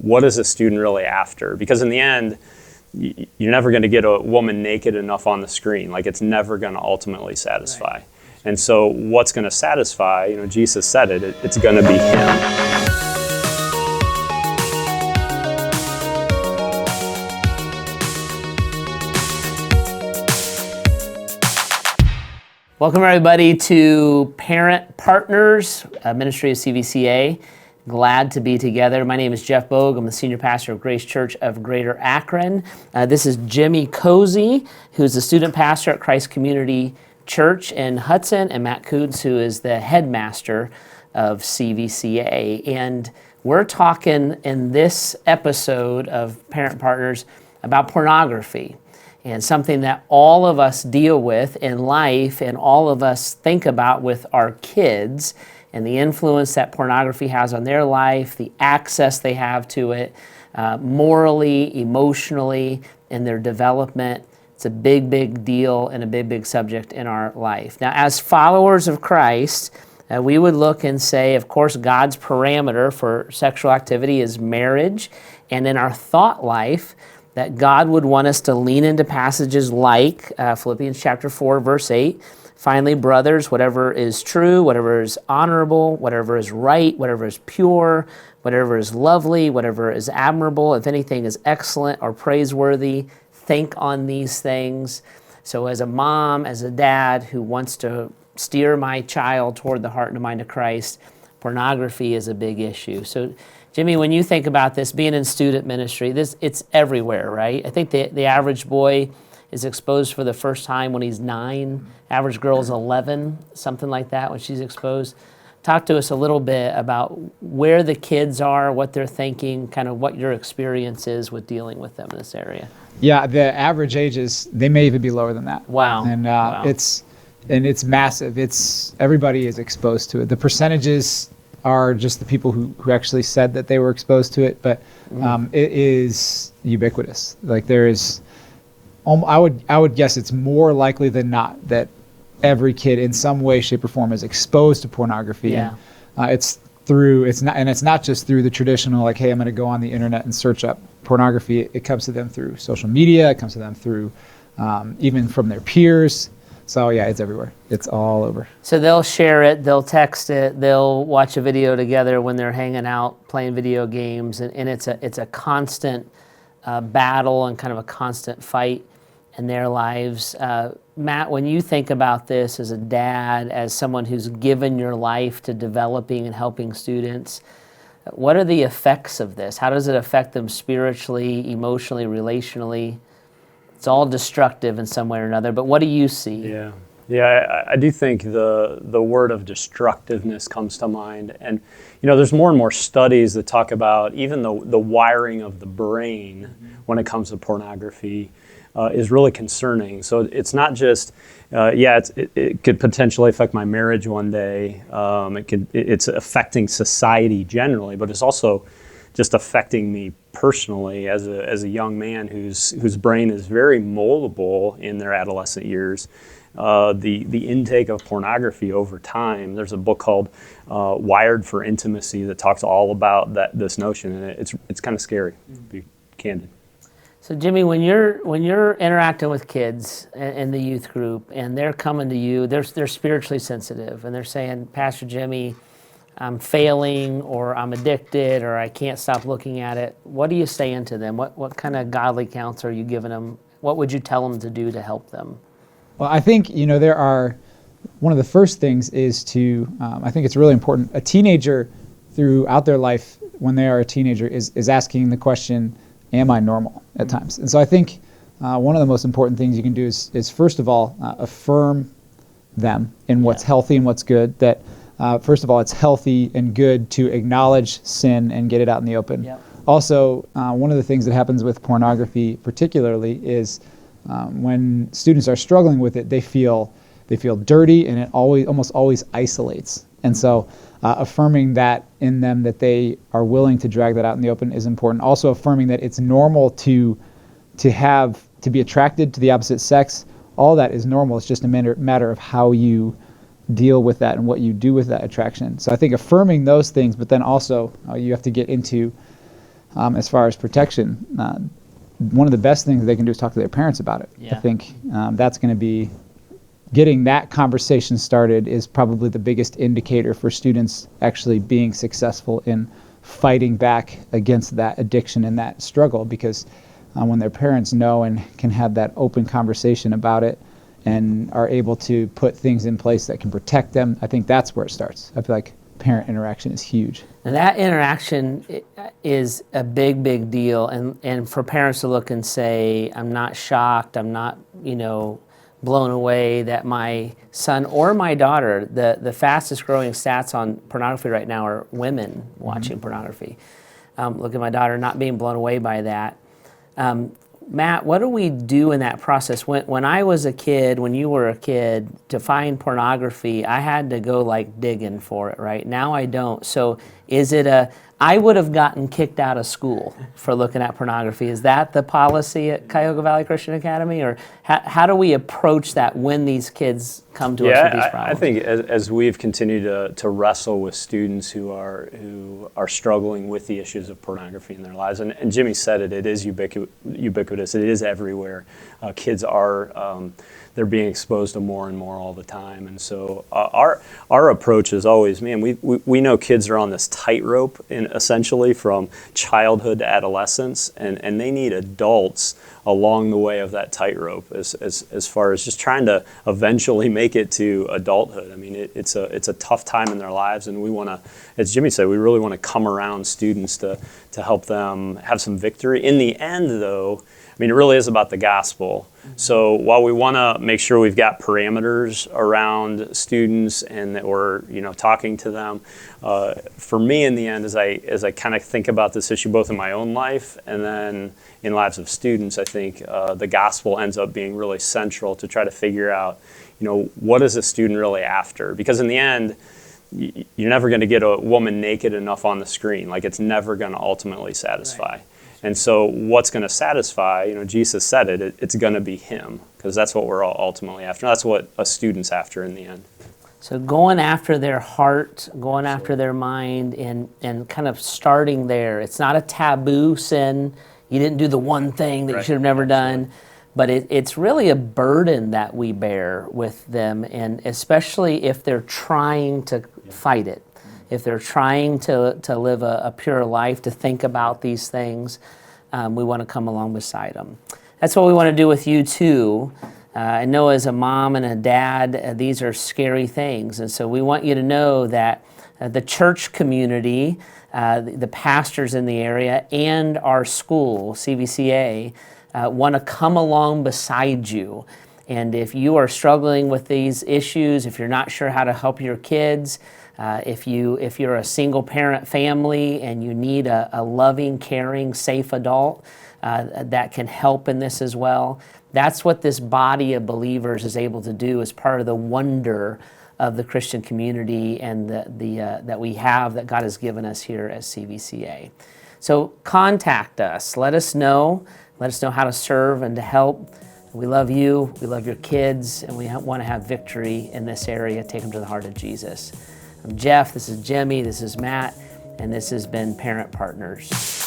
what is a student really after? Because in the end, you're never going to get a woman naked enough on the screen. Like, it's never going to ultimately satisfy. Right. And so what's going to satisfy, Jesus said it's going to be him. Welcome everybody to Parent Partners, ministry of CVCA. Glad to be together. My name is Jeff Bogue. I'm the senior pastor of Grace Church of Greater Akron. This is Jimmy Cozy, who's the student pastor at Christ Community Church in Hudson, and Matt Coods, who is the headmaster of CVCA. And we're talking in this episode of Parent Partners about pornography, and something that all of us deal with in life and all of us think about with our kids, and the influence that pornography has on their life, the access they have to it, morally, emotionally, in their development. It's a big, big deal and a big, big subject in our life. Now, as followers of Christ, we would look and say, of course, God's parameter for sexual activity is marriage, and in our thought life, that God would want us to lean into passages like Philippians chapter 4, verse 8. Finally, brothers, whatever is true, whatever is honorable, whatever is right, whatever is pure, whatever is lovely, whatever is admirable, if anything is excellent or praiseworthy, think on these things. So as a mom, as a dad who wants to steer my child toward the heart and the mind of Christ, pornography is a big issue. So Jimmy, when you think about this, being in student ministry, it's everywhere, right? I think the average boy is exposed for the first time when he's 9. Average girl is 11, something like that, when she's exposed. Talk to us a little bit about where the kids are, what they're thinking, kind of what your experience is with dealing with them in this area. Yeah, the average age they may even be lower than that. Wow. And wow. It's massive. Everybody is exposed to it. The percentages are just the people who actually said that they were exposed to it, but it is ubiquitous. Like, there is, I would guess it's more likely than not that every kid in some way, shape, or form is exposed to pornography. Yeah. And it's not just through the traditional, like, hey, I'm going to go on the internet and search up pornography. It comes to them through social media. It comes to them through even from their peers. So yeah, it's everywhere. It's all over. So they'll share it, they'll text it, they'll watch a video together when they're hanging out, playing video games, and it's a constant battle and kind of a constant fight in their lives. Matt, when you think about this as a dad, as someone who's given your life to developing and helping students, what are the effects of this? How does it affect them spiritually, emotionally, relationally? It's all destructive in some way or another, but what do you see? Yeah, I do think the word of destructiveness comes to mind. And, there's more and more studies that talk about even the wiring of the brain when it comes to pornography is really concerning. So it's not just, it could potentially affect my marriage one day. It's affecting society generally, but it's also just affecting me personally as a young man whose brain is very moldable in their adolescent years. The intake of pornography over time. There's a book called Wired for Intimacy that talks all about this notion, and it's kind of scary, to be candid. So Jimmy, when you're interacting with kids in the youth group and they're coming to you, they're spiritually sensitive and they're saying, Pastor Jimmy, I'm failing, or I'm addicted, or I can't stop looking at it. What are you saying to them? What kind of godly counsel are you giving them? What would you tell them to do to help them? Well, I think, one of the first things is to, I think it's really important, a teenager throughout their life, when they are a teenager, is asking the question, am I normal at times? And so I think one of the most important things you can do is first of all, affirm them in what's healthy and what's good, that first of all, it's healthy and good to acknowledge sin and get it out in the open. Yep. Also, one of the things that happens with pornography particularly is when students are struggling with it, they feel dirty, and it almost always isolates. And so affirming that in them, that they are willing to drag that out in the open, is important. Also affirming that it's normal to be attracted to the opposite sex. All that is normal. It's just a matter of how you deal with that and what you do with that attraction. So I think affirming those things, but then also you have to get into as far as protection, one of the best things they can do is talk to their parents about it. Yeah. I think that's going to be, getting that conversation started is probably the biggest indicator for students actually being successful in fighting back against that addiction and that struggle, because when their parents know and can have that open conversation about it and are able to put things in place that can protect them, I think that's where it starts. I feel like parent interaction is huge. And that interaction is a big, big deal. And for parents to look and say, I'm not shocked, I'm not, blown away that my son or my daughter, the fastest growing stats on pornography right now are women watching pornography. Look at my daughter not being blown away by that. Matt, what do we do in that process? When I was a kid, when you were a kid, to find pornography, I had to go digging for it, right? Now I don't. So is it I would have gotten kicked out of school for looking at pornography. Is that the policy at Cuyahoga Valley Christian Academy? Or how do we approach that when these kids come to us with these problems? I think as we've continued to wrestle with students who are struggling with the issues of pornography in their lives, and Jimmy said it is ubiquitous, it is everywhere. Kids are, they're being exposed to more and more all the time. And so our approach is always, man, we know kids are on this tightrope essentially from childhood to adolescence, and they need adults along the way of that tightrope as far as just trying to eventually make it to adulthood. I mean, it's a tough time in their lives, and we want to, as Jimmy said, we really want to come around students to help them have some victory. In the end, though, I mean, it really is about the gospel. So while we want to make sure we've got parameters around students and that we're talking to them, for me in the end, as I kind of think about this issue both in my own life and then in lives of students, I think the gospel ends up being really central to try to figure out, what is a student really after? Because in the end, you're never going to get a woman naked enough on the screen. It's never going to ultimately satisfy. Right. And so what's going to satisfy, Jesus said it's going to be him, because that's what we're all ultimately after. That's what a student's after in the end. So going after their heart, going after their mind, and kind of starting there. It's not a taboo sin. You didn't do the one thing that you should have never done. But it's really a burden that we bear with them, and especially if they're trying to fight it. If they're trying to live a pure life, to think about these things, we want to come along beside them. That's what we want to do with you too. I know as a mom and a dad, these are scary things. And so we want you to know that the church community, the pastors in the area, and our school, CVCA, want to come along beside you. And if you are struggling with these issues, if you're not sure how to help your kids, if you're a single parent family and you need a loving, caring, safe adult that can help in this as well, that's what this body of believers is able to do as part of the wonder of the Christian community and that we have, that God has given us here at CVCA. So contact us. Let us know how to serve and to help. We love you, we love your kids, and we want to have victory in this area. Take them to the heart of Jesus. I'm Jeff, this is Jimmy, this is Matt, and this has been Parent Partners.